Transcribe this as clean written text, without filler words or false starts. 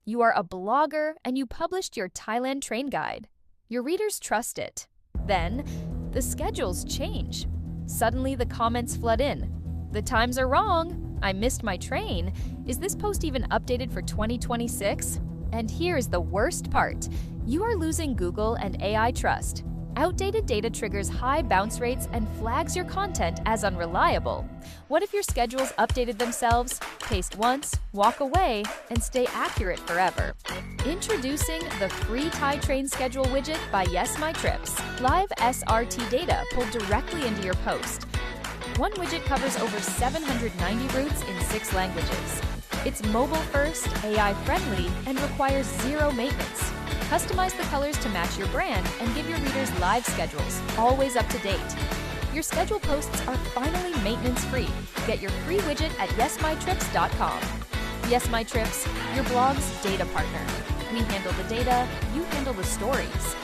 You are a blogger and you published your Thailand train guide. Your readers trust it. Then, the schedules change. Suddenly, the comments flood in. The times are wrong. I missed my train. Is this post even updated for 2026? And here's the worst part. You are losing Google and AI trust. Outdated data triggers high bounce rates and flags your content as unreliable. What if your schedules updated themselves? Paste once, walk away, and stay accurate forever. Introducing the free Thai train schedule widget by Yes My Trips. Live SRT data pulled directly into your post. One widget covers over 790 routes in 6 languages. It's mobile-first, AI-friendly, and requires zero maintenance. Customize the colors to match your brand and give your readers live schedules, always up to date. Your schedule posts are finally maintenance-free. Get your free widget at yesmytrips.com. Yes My Trips, your blog's data partner. We handle the data, you handle the stories.